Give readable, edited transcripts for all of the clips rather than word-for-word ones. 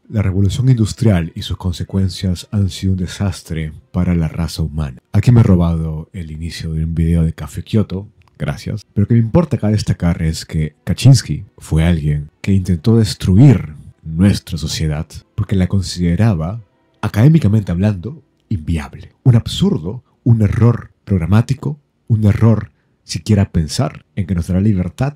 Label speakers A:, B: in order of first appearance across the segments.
A: La revolución industrial y sus consecuencias han sido un desastre para la raza humana. Aquí me he robado el inicio de un video de Café Kioto, gracias. Pero lo que me importa acá destacar es que Kaczynski fue alguien que intentó destruir nuestra sociedad porque la consideraba, académicamente hablando, inviable. Un absurdo, un error programático, un error siquiera pensar en que nos dará libertad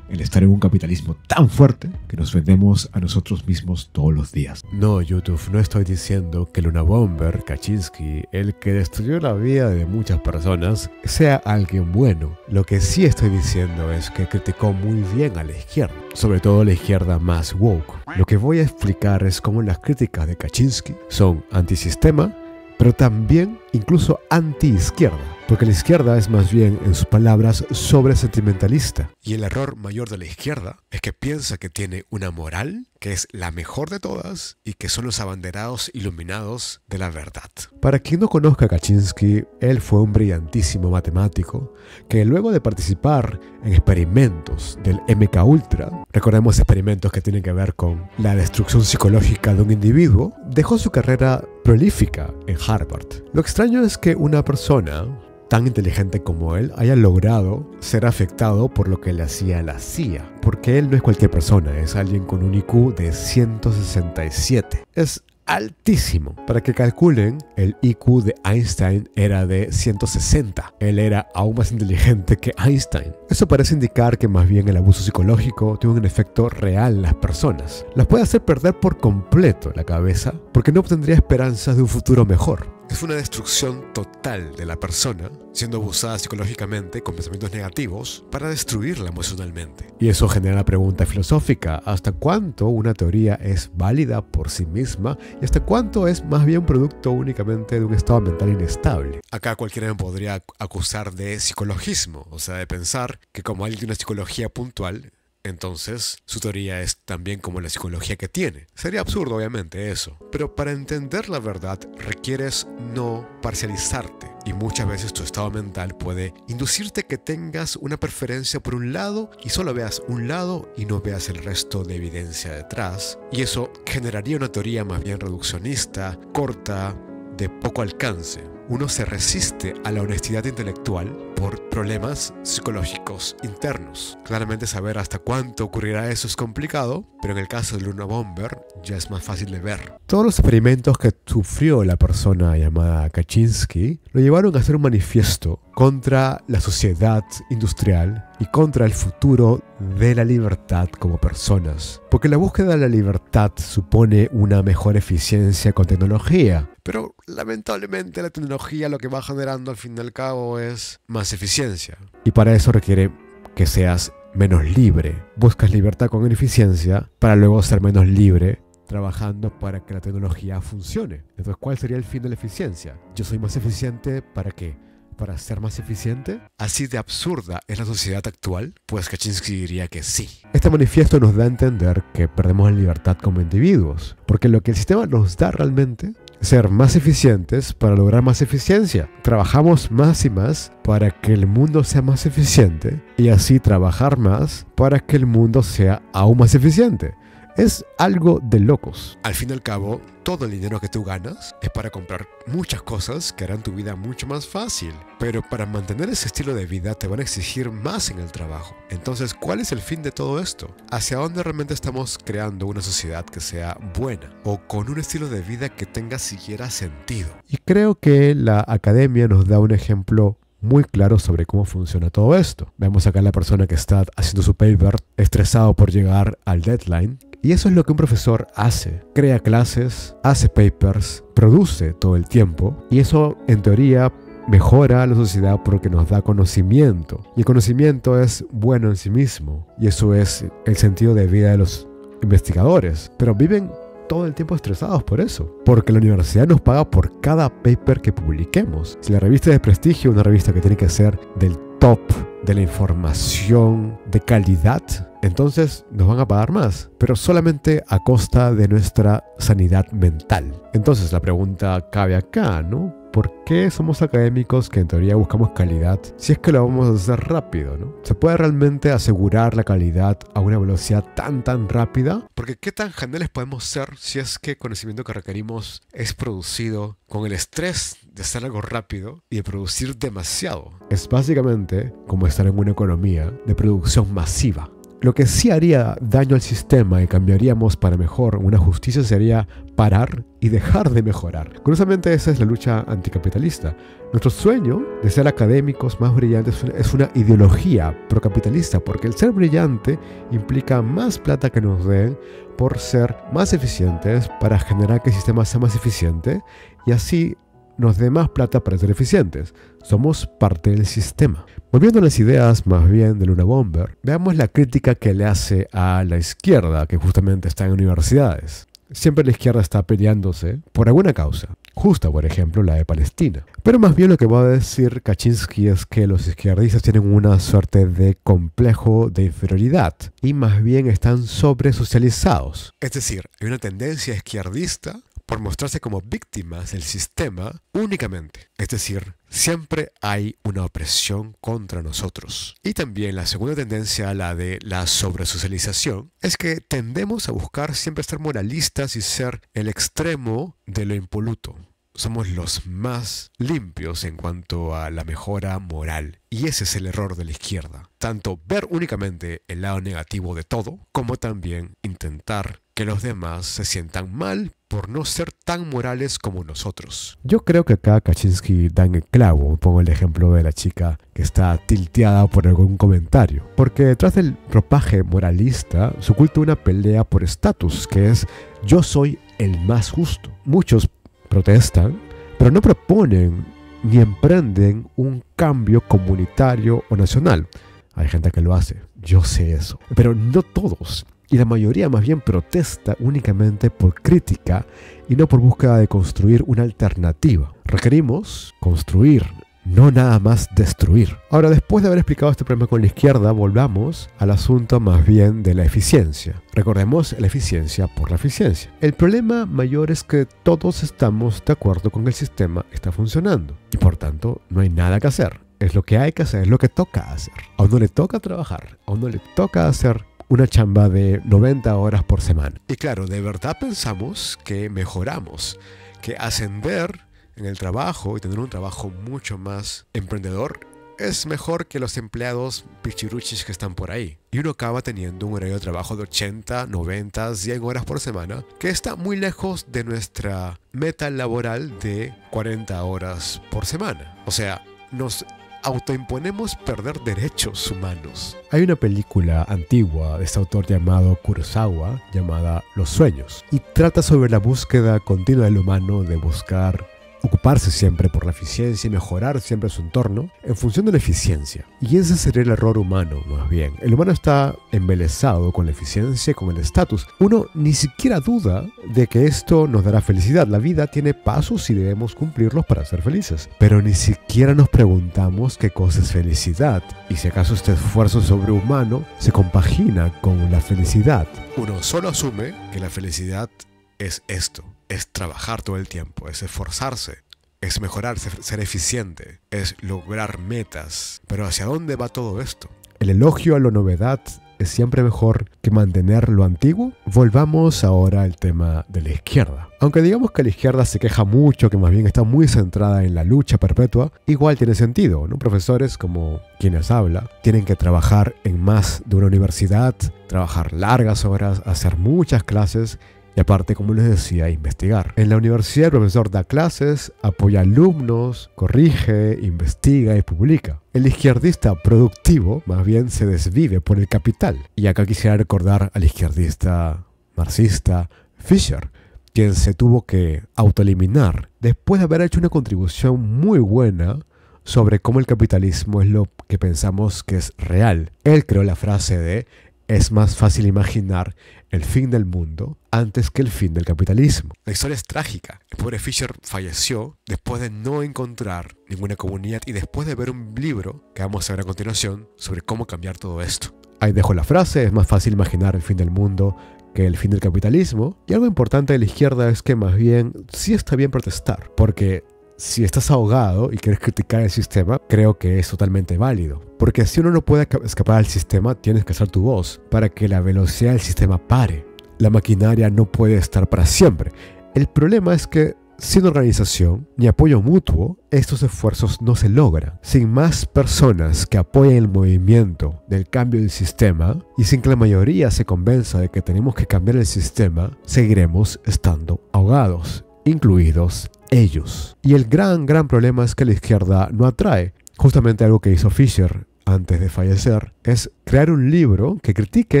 A: el estar en un capitalismo tan fuerte que nos vendemos a nosotros mismos todos los días.
B: No, YouTube, no estoy diciendo que el Unabomber, Kaczynski, el que destruyó la vida de muchas personas, sea alguien bueno. Lo que sí estoy diciendo es que criticó muy bien a la izquierda, sobre todo la izquierda más woke. Lo que voy a explicar es cómo las críticas de Kaczynski son antisistema, pero también incluso anti-izquierda, porque la izquierda es más bien, en sus palabras, sobresentimentalista. Y el error mayor de la izquierda es que piensa que tiene una moral que es la mejor de todas y que son los abanderados iluminados de la verdad. Para quien no conozca a Kaczynski, él fue un brillantísimo matemático que luego de participar en experimentos del MKUltra, recordemos experimentos que tienen que ver con la destrucción psicológica de un individuo, dejó su carrera prolífica en Harvard. Lo extraño es que una persona tan inteligente como él haya logrado ser afectado por lo que le hacía la CIA. Porque él no es cualquier persona, es alguien con un IQ de 167. Es altísimo. Para que calculen, el IQ de Einstein era de 160. Él era aún más inteligente que Einstein. Eso parece indicar que más bien el abuso psicológico tiene un efecto real en las personas. Las puede hacer perder por completo la cabeza porque no obtendría esperanzas de un futuro mejor. Es una destrucción total de la persona, siendo abusada psicológicamente con pensamientos negativos para destruirla emocionalmente. Y eso genera la pregunta filosófica: ¿hasta cuánto una teoría es válida por sí misma y hasta cuánto es más bien producto únicamente de un estado mental inestable? Acá cualquiera me podría acusar de psicologismo, o sea, de pensar que como alguien tiene una psicología puntual, entonces su teoría es también como la psicología que tiene. Sería absurdo, obviamente, eso. Pero para entender la verdad requieres no parcializarte. Y muchas veces tu estado mental puede inducirte que tengas una preferencia por un lado y solo veas un lado y no veas el resto de evidencia detrás. Y eso generaría una teoría más bien reduccionista, corta, de poco alcance. Uno se resiste a la honestidad intelectual por problemas psicológicos internos. Claramente saber hasta cuánto ocurrirá eso es complicado, pero en el caso del Unabomber ya es más fácil de ver. Todos los experimentos que sufrió la persona llamada Kaczynski lo llevaron a hacer un manifiesto contra la sociedad industrial y contra el futuro de la libertad como personas. Porque la búsqueda de la libertad supone una mejor eficiencia con tecnología. Pero lamentablemente la tecnología lo que va generando al fin y al cabo es más eficiencia. Y para eso requiere que seas menos libre. Buscas libertad con eficiencia para luego ser menos libre trabajando para que la tecnología funcione. Entonces, ¿cuál sería el fin de la eficiencia? Yo soy más eficiente, ¿para qué? ¿Para ser más eficiente? ¿Así de absurda es la sociedad actual? Pues Kaczynski diría que sí. Este manifiesto nos da a entender que perdemos la libertad como individuos, porque lo que el sistema nos da realmente es ser más eficientes para lograr más eficiencia. Trabajamos más y más para que el mundo sea más eficiente y así trabajar más para que el mundo sea aún más eficiente. Es algo de locos. Al fin y al cabo, todo el dinero que tú ganas es para comprar muchas cosas que harán tu vida mucho más fácil. Pero para mantener ese estilo de vida te van a exigir más en el trabajo. Entonces, ¿cuál es el fin de todo esto? ¿Hacia dónde realmente estamos creando una sociedad que sea buena? O con un estilo de vida que tenga siquiera sentido. Y creo que la academia nos da un ejemplo muy claro sobre cómo funciona todo esto. Vemos acá a la persona que está haciendo su paper estresado por llegar al deadline. Y eso es lo que un profesor hace. Crea clases, hace papers, produce todo el tiempo. Y eso, en teoría, mejora a la sociedad porque nos da conocimiento. Y el conocimiento es bueno en sí mismo. Y eso es el sentido de vida de los investigadores. Pero viven todo el tiempo estresados por eso. Porque la universidad nos paga por cada paper que publiquemos. Si la revista es de prestigio, una revista que tiene que ser del top de la información de calidad, entonces nos van a pagar más, pero solamente a costa de nuestra sanidad mental. Entonces la pregunta cabe acá, ¿no? ¿por qué somos académicos que en teoría buscamos calidad si es que lo vamos a hacer rápido, ¿no? ¿Se puede realmente asegurar la calidad a una velocidad tan rápida? Porque ¿qué tan geniales podemos ser si es que el conocimiento que requerimos es producido con el estrés de hacer algo rápido y de producir demasiado? Es básicamente como estar en una economía de producción masiva. Lo que sí haría daño al sistema y cambiaríamos para mejor una justicia sería parar y dejar de mejorar. Curiosamente, esa es la lucha anticapitalista. Nuestro sueño de ser académicos más brillantes es una ideología procapitalista, porque el ser brillante implica más plata que nos den por ser más eficientes para generar que el sistema sea más eficiente y así nos dé más plata para ser eficientes. Somos parte del sistema. Volviendo a las ideas más bien de Luna Bomber, veamos la crítica que le hace a la izquierda, que justamente está en universidades. Siempre la izquierda está peleándose por alguna causa, justa por ejemplo la de Palestina. Pero más bien lo que va a decir Kaczynski es que los izquierdistas tienen una suerte de complejo de inferioridad y más bien están sobresocializados. Es decir, hay una tendencia izquierdista por mostrarse como víctimas del sistema únicamente. Es decir, siempre hay una opresión contra nosotros. Y también la segunda tendencia, la de la sobresocialización, es que tendemos a buscar siempre ser moralistas y ser el extremo de lo impoluto. Somos los más limpios en cuanto a la mejora moral. Y ese es el error de la izquierda. Tanto ver únicamente el lado negativo de todo, como también intentar que los demás se sientan mal por no ser tan morales como nosotros. Yo creo que acá Kaczynski da en el clavo. Pongo el ejemplo de la chica que está tilteada por algún comentario. Porque detrás del ropaje moralista se oculta una pelea por estatus, que es yo soy el más justo. Muchos protestan, pero no proponen ni emprenden un cambio comunitario o nacional. Hay gente que lo hace, yo sé eso, pero no todos. Y la mayoría más bien protesta únicamente por crítica y no por búsqueda de construir una alternativa. Requerimos construir, no nada más destruir. Ahora, después de haber explicado este problema con la izquierda, volvamos al asunto más bien de la eficiencia. Recordemos la eficiencia por la eficiencia. El problema mayor es que todos estamos de acuerdo con que el sistema está funcionando y por tanto no hay nada que hacer. Es lo que hay que hacer, es lo que toca hacer. A uno le toca trabajar, a uno le toca hacer una chamba de 90 horas por semana. Y claro, de verdad pensamos que mejoramos, que ascender en el trabajo y tener un trabajo mucho más emprendedor es mejor que los empleados pichiruchis que están por ahí. Y uno acaba teniendo un horario de trabajo de 80, 90, 100 horas por semana, que está muy lejos de nuestra meta laboral de 40 horas por semana. O sea, nos autoimponemos perder derechos humanos. Hay una película antigua de este autor llamado Kurosawa, llamada Los Sueños, y trata sobre la búsqueda continua del humano de buscar ocuparse siempre por la eficiencia y mejorar siempre su entorno en función de la eficiencia. Y ese sería el error humano, más bien. El humano está embelesado con la eficiencia y con el estatus. Uno ni siquiera duda de que esto nos dará felicidad. La vida tiene pasos y debemos cumplirlos para ser felices. Pero ni siquiera nos preguntamos qué cosa es felicidad y si acaso este esfuerzo sobrehumano se compagina con la felicidad. Uno solo asume que la felicidad es esto. Es trabajar todo el tiempo, es esforzarse, es mejorar, ser eficiente, es lograr metas. Pero ¿hacia dónde va todo esto? El elogio a la novedad es siempre mejor que mantener lo antiguo. Volvamos ahora al tema de la izquierda. Aunque digamos que la izquierda se queja mucho, que más bien está muy centrada en la lucha perpetua, igual tiene sentido, ¿no? Profesores como quienes habla tienen que trabajar en más de una universidad, trabajar largas horas, hacer muchas clases. Y aparte, como les decía, investigar. En la universidad el profesor da clases, apoya alumnos, corrige, investiga y publica. El izquierdista productivo más bien se desvive por el capital. Y acá quisiera recordar al izquierdista marxista Fischer, quien se tuvo que autoeliminar después de haber hecho una contribución muy buena sobre cómo el capitalismo es lo que pensamos que es real. Él creó la frase de es más fácil imaginar el fin del mundo antes que el fin del capitalismo. La historia es trágica. El pobre Fischer falleció después de no encontrar ninguna comunidad y después de ver un libro que vamos a ver a continuación sobre cómo cambiar todo esto. Ahí dejo la frase, es más fácil imaginar el fin del mundo que el fin del capitalismo. Y algo importante de la izquierda es que más bien sí está bien protestar, porque si estás ahogado y quieres criticar el sistema, creo que es totalmente válido. Porque si uno no puede escapar al sistema, tienes que alzar tu voz para que la velocidad del sistema pare. La maquinaria no puede estar para siempre. El problema es que sin organización ni apoyo mutuo, estos esfuerzos no se logran. Sin más personas que apoyen el movimiento del cambio del sistema y sin que la mayoría se convenza de que tenemos que cambiar el sistema, seguiremos estando ahogados, incluidos ellos. Y el gran problema es que la izquierda no atrae. Justamente algo que hizo Fisher antes de fallecer es crear un libro que critique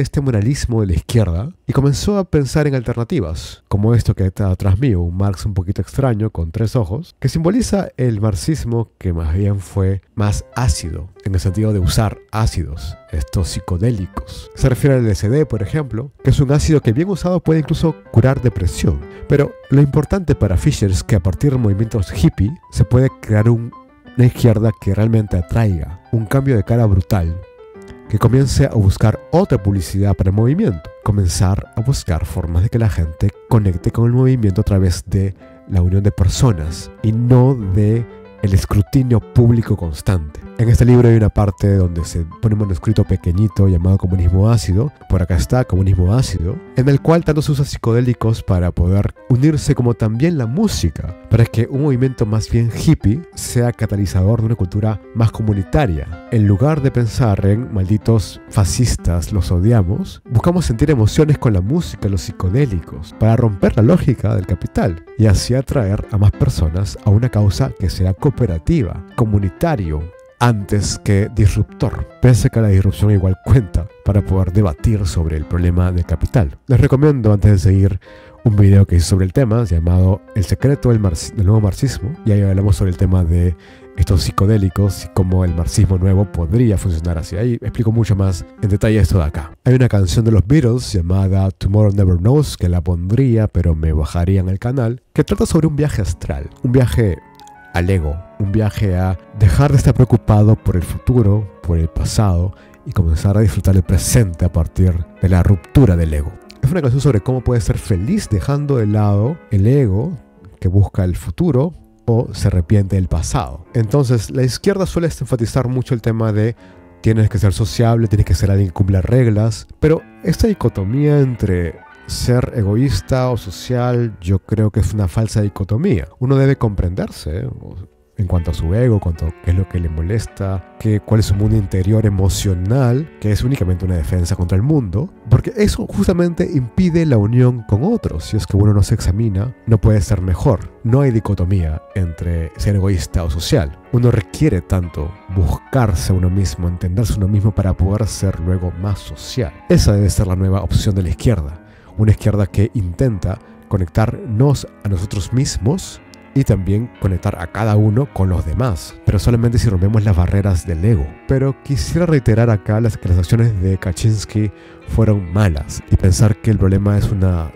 B: este moralismo de la izquierda y comenzó a pensar en alternativas, como esto que está atrás mío, un Marx un poquito extraño con 3 ojos, que simboliza el marxismo que más bien fue más ácido, en el sentido de usar ácidos, estos psicodélicos. Se refiere al LSD, por ejemplo, que es un ácido que bien usado puede incluso curar depresión. Pero lo importante para Fisher es que a partir de movimientos hippie se puede crear una izquierda que realmente atraiga un cambio de cara brutal, que comience a buscar otra publicidad para el movimiento, comenzar a buscar formas de que la gente conecte con el movimiento a través de la unión de personas y no de el escrutinio público constante. En este libro hay una parte donde se pone un manuscrito pequeñito llamado Comunismo Ácido, por acá está Comunismo Ácido, en el cual tanto se usa psicodélicos para poder unirse como también la música, para que un movimiento más bien hippie sea catalizador de una cultura más comunitaria. En lugar de pensar en malditos fascistas, los odiamos, buscamos sentir emociones con la música, los psicodélicos, para romper la lógica del capital y así atraer a más personas a una causa que sea cooperativa, comunitario, antes que disruptor. Pese que la disrupción igual cuenta para poder debatir sobre el problema del capital. Les recomiendo, antes de seguir, un video que hice sobre el tema llamado El secreto del nuevo marxismo, y ahí hablamos sobre el tema de estos psicodélicos y cómo el marxismo nuevo podría funcionar así. Ahí explico mucho más en detalle esto de acá. Hay una canción de los Beatles llamada Tomorrow Never Knows, que la pondría pero me bajaría en el canal, que trata sobre un viaje astral, un viaje al ego, un viaje a dejar de estar preocupado por el futuro, por el pasado y comenzar a disfrutar el presente a partir de la ruptura del ego. Es una canción sobre cómo puedes ser feliz dejando de lado el ego que busca el futuro o se arrepiente del pasado. Entonces la izquierda suele enfatizar mucho el tema de tienes que ser sociable, tienes que ser alguien que cumpla reglas, pero esta dicotomía entre ser egoísta o social, yo creo que es una falsa dicotomía. Uno debe comprenderse en cuanto a su ego, cuanto a qué es lo que le molesta, cuál es su mundo interior emocional, que es únicamente una defensa contra el mundo, porque eso justamente impide la unión con otros. Si es que uno no se examina, no puede ser mejor. No hay dicotomía entre ser egoísta o social. Uno requiere tanto buscarse a uno mismo, entenderse a uno mismo para poder ser luego más social. Esa debe ser la nueva opción de la izquierda. Una izquierda que intenta conectarnos a nosotros mismos y también conectar a cada uno con los demás, pero solamente si rompemos las barreras del ego. Pero quisiera reiterar acá que las acciones de Kaczynski fueron malas y pensar que el problema es uno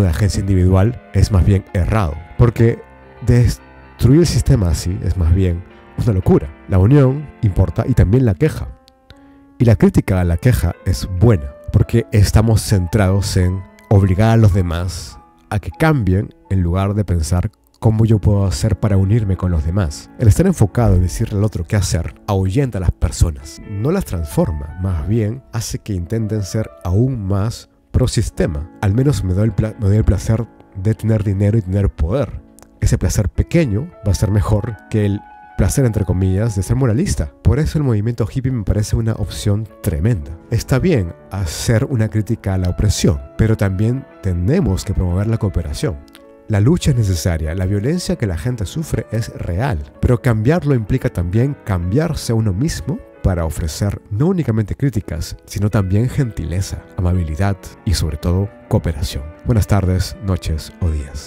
B: de agencia individual es más bien errado, porque destruir el sistema así es más bien una locura. La unión importa y también la queja, y la crítica a la queja es buena porque estamos centrados en obligar a los demás a que cambien en lugar de pensar cómo yo puedo hacer para unirme con los demás. El estar enfocado en decirle al otro qué hacer ahuyenta a las personas, no las transforma, más bien hace que intenten ser aún más pro sistema. Al menos me doy el placer de tener dinero y tener poder. Ese placer pequeño va a ser mejor que el placer, entre comillas, de ser moralista. Por eso el movimiento hippie me parece una opción tremenda. Está bien hacer una crítica a la opresión, pero también tenemos que promover la cooperación. La lucha es necesaria, la violencia que la gente sufre es real, pero cambiarlo implica también cambiarse a uno mismo para ofrecer no únicamente críticas, sino también gentileza, amabilidad y sobre todo cooperación. Buenas tardes, noches o días.